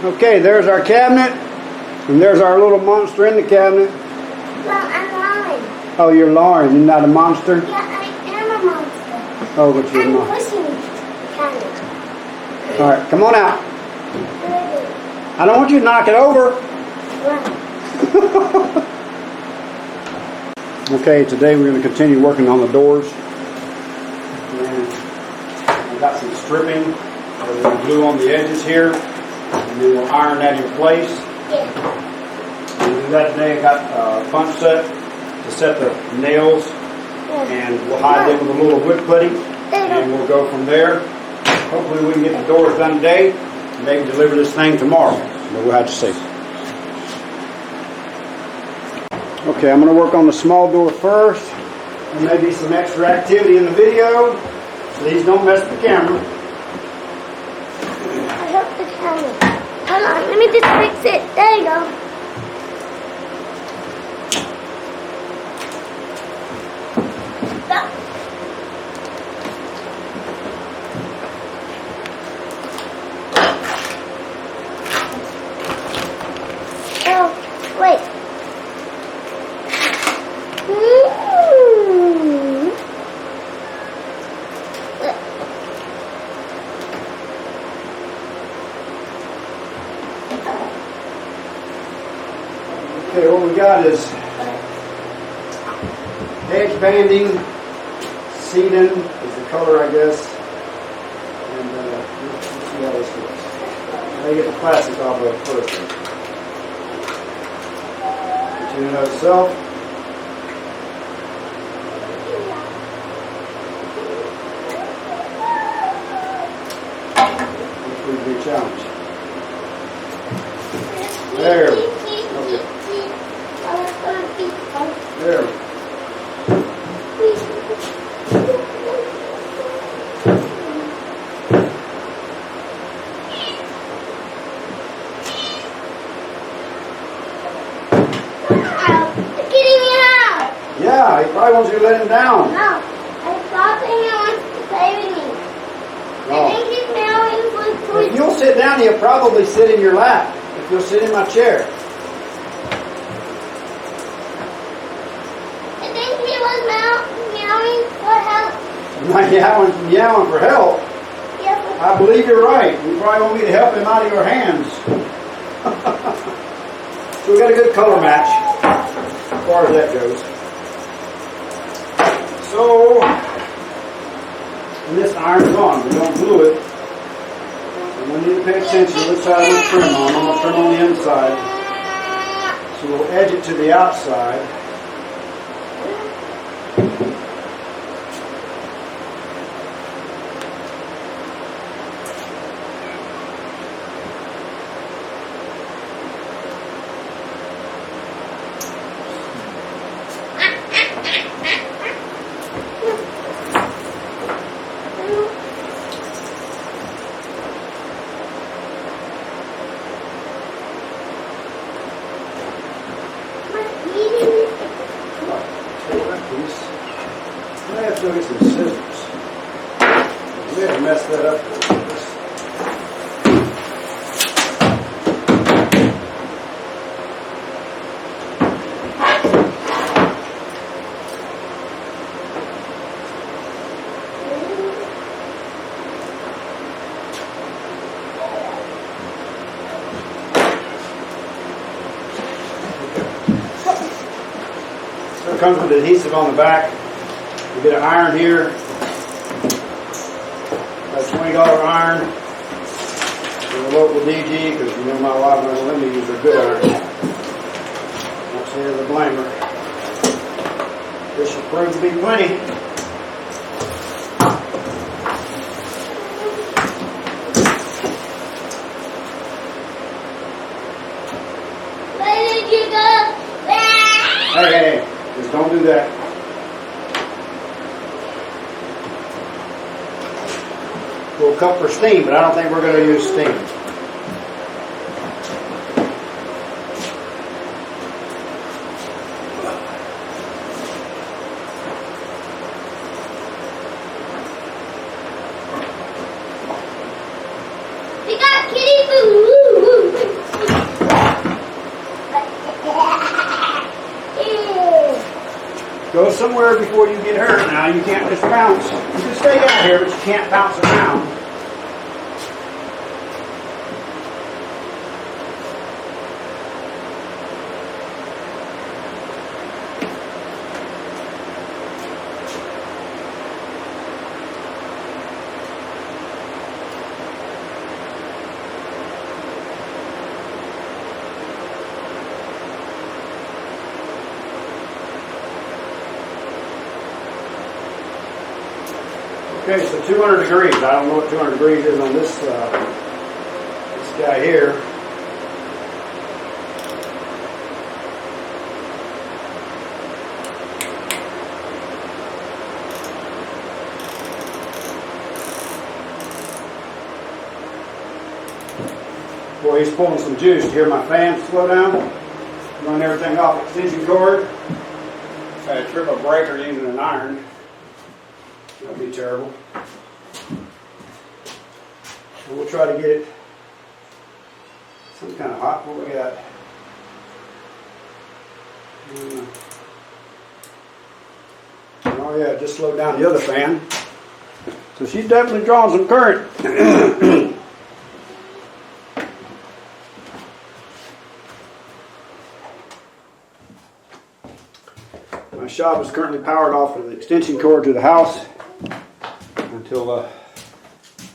Okay, there's our cabinet, and there's our little monster in the cabinet. Well, I'm Lauren. Oh, you're Lauren. You're not a monster? Yeah, I am a monster. Oh, but you're I'm not. pushing the cabinet. All right, come on out. I don't want you to knock it over. What? Okay, today we're going to continue working on the doors. And I've got some stripping that we're going to glue on the edges here, and then we'll iron that in place. Yeah. We'll do that today. I got a punch set to set the nails, and we'll hide them with a little wood putty, and we'll go from there. Hopefully we can get the doors done today, and maybe deliver this thing tomorrow. But we'll have to see. Okay, I'm going to work on the small door first. There may be some extra activity in the video. Please don't mess with the camera. I hope the camera. Hold on, let me just fix it. There you go. Oh, wait. Okay, what we got is edge banding, seating is the color, I guess. And let's see how this looks. Let me get the plastic off of it first. Continue to itself. That's a pretty big challenge. There. Okay. There. Yeah, he probably wants you to let him down. No, I thought he wants to play with me. Oh. I think he's meowing for If food. you'll sit down, he'll probably sit in your lap. If you'll sit in my chair. I think he was meowing for help. Meowing for help. Yes. I believe you're right. You probably want me to help him out of your hands. So we got a good color match as far as that goes. So, and this iron's on. We don't glue it. And we need to pay attention to which side we'll trim on. I'm going to trim on the inside. So we'll edge it to the outside. I have to go get some scissors. We have to mess that up. So it comes with adhesive on the back. You get an iron here, a $20 iron from the local DG, because you know my wife and I let me use a good iron. That's here the blamer. This should prove to be plenty. Where did you go? Hey, just don't do that. We'll cut for steam, but I don't think we're going to use steam. We got kitty food. Woo, woo. somewhere before you get hurt. Now you can't just bounce. You can stay out here, but you can't bounce around. Okay, so 200 degrees. I don't know what 200 degrees is on this guy here. Boy, he's pulling some juice. You hear my fan slow down? Run everything off extension cord. If I trip a breaker using an iron, that'd be terrible. And we'll try to get it some kind of hot. What we got? Oh yeah, just slowed down the other fan. So she's definitely drawing some current. My shop is currently powered off of the extension cord to the house until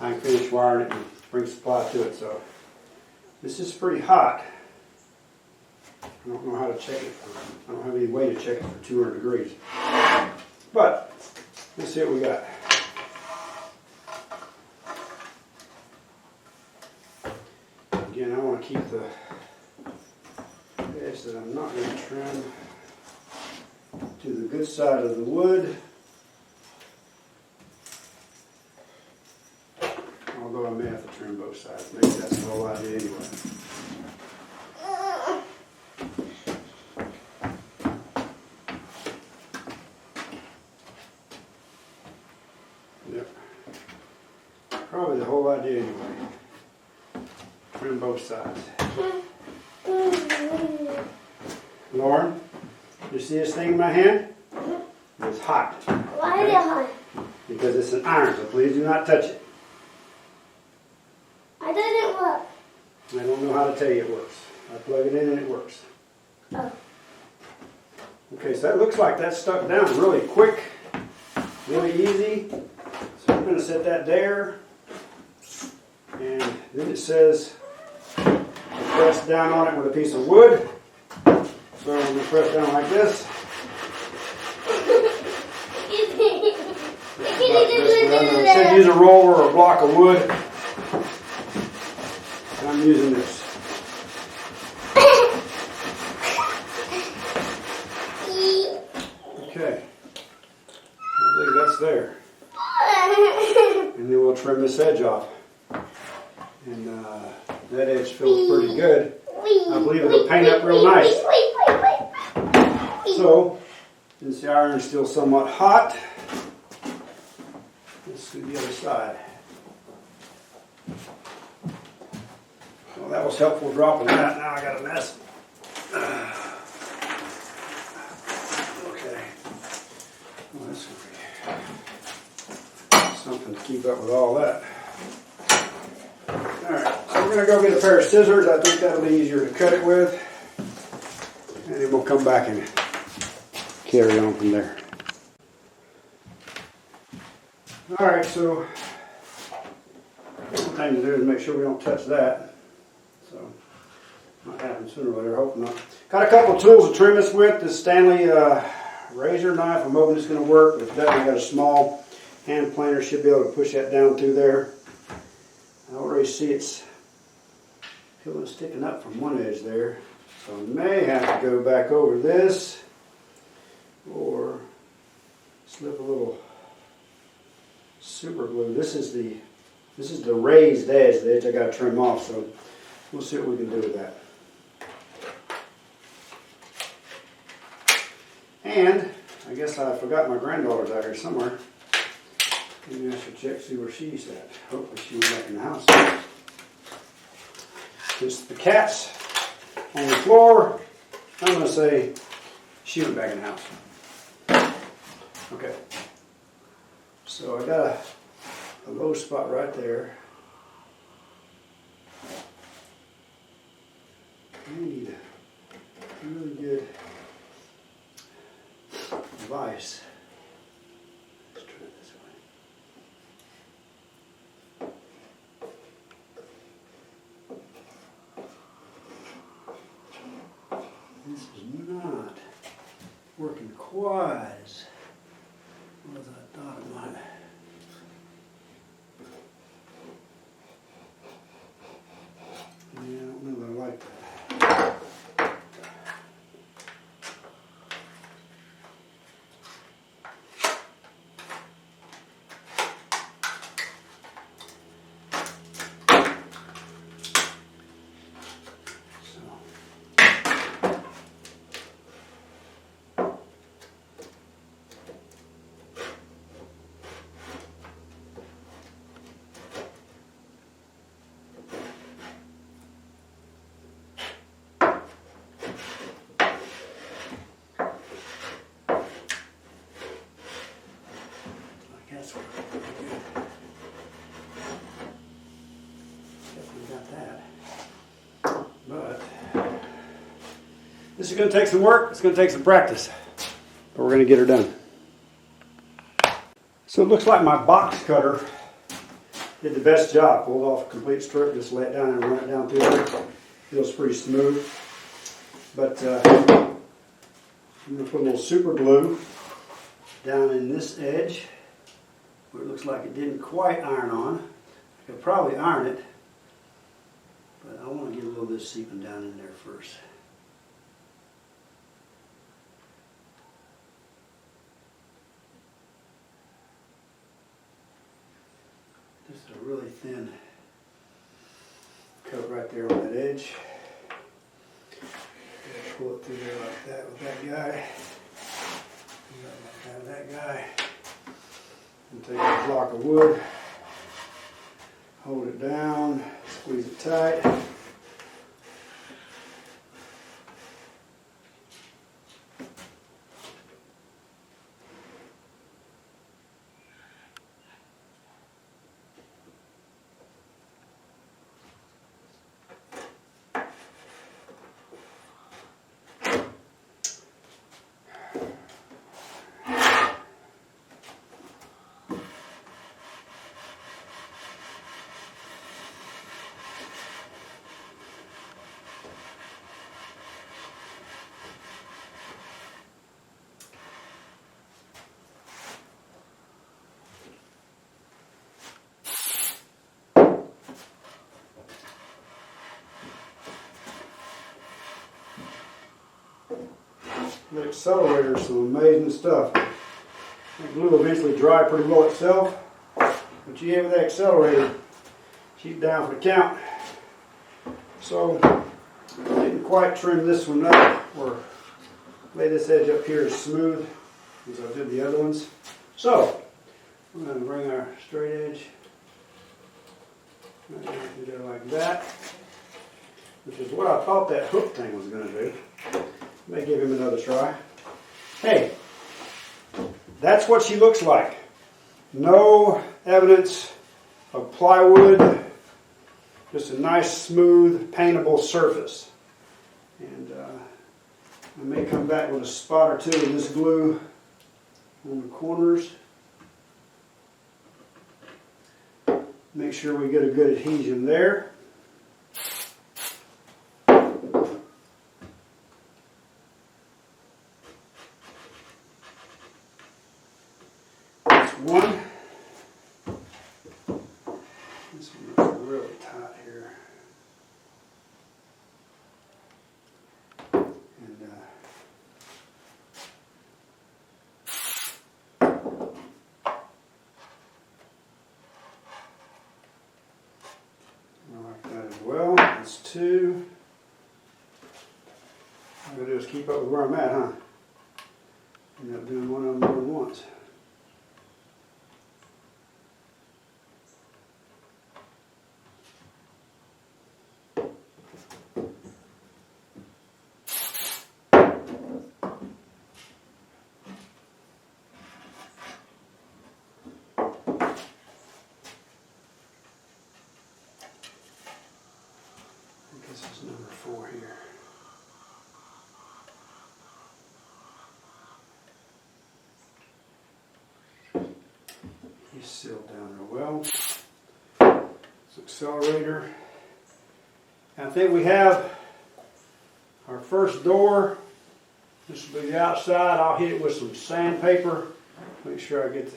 I can finish wiring it and bring supply to it. So this is pretty hot. I don't know how to check it. I don't have any way to check it for 200 degrees. But let's see what we got. Again, I want to keep the edge that I'm not going to trim to the good side of the wood. Although I may have to trim both sides. Maybe that's the whole idea anyway. Yep. Probably the whole idea anyway. Trim both sides. Lauren, you see this thing in my hand? It's hot. Why is it hot? Because it's an iron, so please do not touch it. I didn't work. I don't know how to tell you it works. I plug it in and it works. Oh. Okay, so that looks like that's stuck down really quick, really easy. So I'm going to set that there. And then it says press down on it with a piece of wood. So I'm going to press down like this. It said use a roller or a block of wood. I'm using this. Okay. I believe that's there. And then we'll trim this edge off. And that edge feels pretty good. I believe it'll paint up real nice. So, since the iron is still somewhat hot, let's do the other side. Well, that was helpful dropping that. Now I got a mess. Okay. Well, that's going to be something to keep up with all that. Alright, so we're going to go get a pair of scissors. I think that'll be easier to cut it with. And then we'll come back and carry on from there. Alright, so one thing to do is make sure we don't touch that. So, might happen sooner or later, hope not. Got a couple of tools to trim this with. This Stanley razor knife, I'm hoping it's going to work. If that, we got a small hand planer, should be able to push that down through there. I already see it's peeling, sticking up from one edge there. So I may have to go back over this or slip a little super glue. This is the raised edge, the edge I got to trim off, so we'll see what we can do with that. And I guess I forgot my granddaughter's out here somewhere. Maybe I should check, see where she's at. Hopefully she went back in the house. Since the cat's on the floor, I'm going to say she went back in the house. Okay. So I got a low spot right there. I need a really good vise. Let's try it this way. This is not working quite as well as I thought it might. Yeah, I don't know that I like that. That's pretty good. Definitely got that. But this is going to take some work. It's going to take some practice. But we're going to get her done. So it looks like my box cutter did the best job. Pulled off a complete strip, just lay it down and run it down through there. Feels pretty smooth. But I'm going to put a little super glue down in this edge where it looks like it didn't quite iron on. I could probably iron it, but I want to get a little bit seeping down in there first. Just a really thin coat right there on that edge. Pull it through there like that with that guy. Like that guy. And take a block of wood, hold it down, squeeze it tight. The accelerator is some amazing stuff. The glue will eventually dry pretty well itself, but you have that accelerator, she's down for the count. So I didn't quite trim this one up or lay this edge up here as smooth as I did the other ones. So we're going to bring our straight edge right down through there like that, which is what I thought that hook thing was going to do. May give him another try. Hey, that's what she looks like. No evidence of plywood, just a nice, smooth, paintable surface. And I may come back with a spot or two of this glue on the corners. Make sure we get a good adhesion there. One. This one looks really tight here. And I like that as well. That's two. All I'm going to do is keep up with where I'm at, huh? End up doing one of them more than once. This is number 4 here. He's sealed down real well. This accelerator. And I think we have our first door. This will be the outside. I'll hit it with some sandpaper. Make sure I get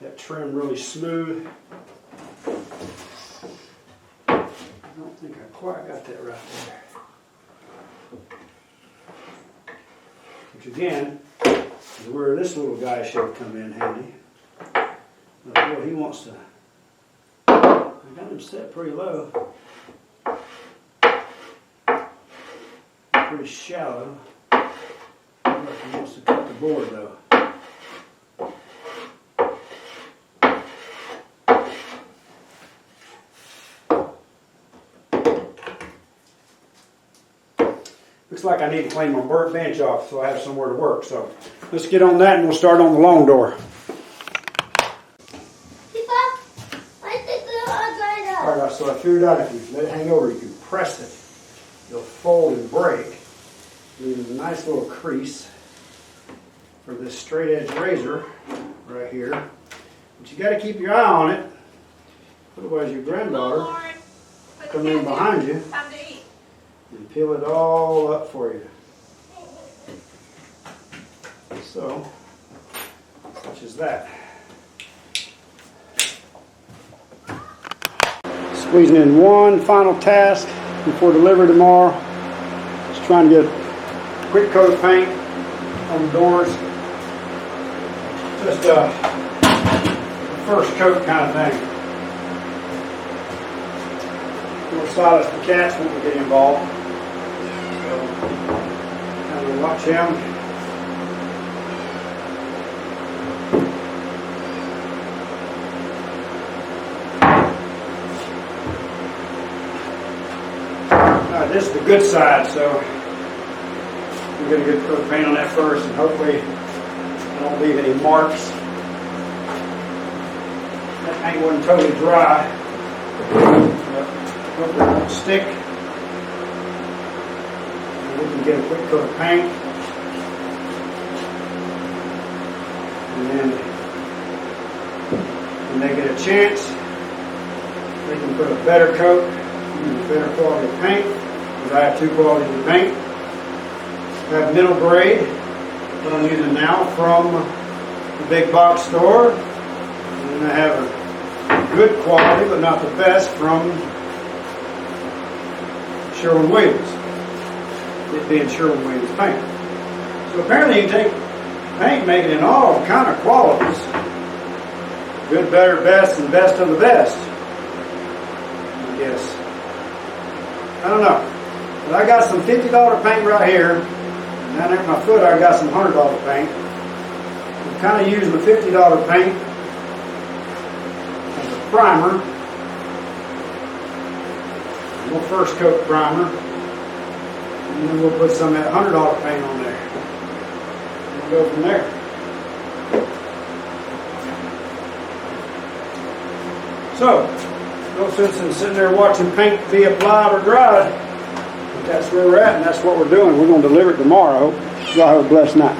that trim really smooth. I don't think I quite got that right there. Which again, is where this little guy should come in handy. But boy, he wants to, I got him set pretty low. Pretty shallow. He wants to cut the board though. Looks like I need to clean my burnt bench off so I have somewhere to work. So let's get on that and we'll start on the long door. Alright, so I figured out if you let it hang over, you can press it. It'll fold and break, leaving a nice little crease for this straight edge razor right here. But you got to keep your eye on it, otherwise your granddaughter come in behind you and peel it all up for you. So, such as that. Squeezing in one final task before delivery tomorrow. Just trying to get a quick coat of paint on the doors. Just a first coat kind of thing. More silence for cats when we get involved. So, kind of watch him. This is the good side, so we're going to get a coat of paint on that first, and hopefully I don't leave any marks. That paint wasn't totally dry, but hopefully it won't stick. And we can get a quick coat of paint, and then when they get a chance, they can put a better coat, use a better quality of paint. I have 2 qualities of paint. I have middle grade that I'm using now from the big box store. And I have a good quality, but not the best, from Sherwin-Williams. It being Sherwin-Williams paint. So apparently you can take paint, make it in all kind of qualities. Good, better, best, and best of the best. I guess. I don't know. But I got some $50 paint right here. And down there at my foot I got some $100 paint. I'm kind of using the $50 paint as a primer. And we'll first coat primer. And then we'll put some of that $100 paint on there. And we'll go from there. So, no sense in sitting there watching paint be applied or dried. That's where we're at, and that's what we're doing. We're going to deliver it tomorrow. Y'all have a blessed night.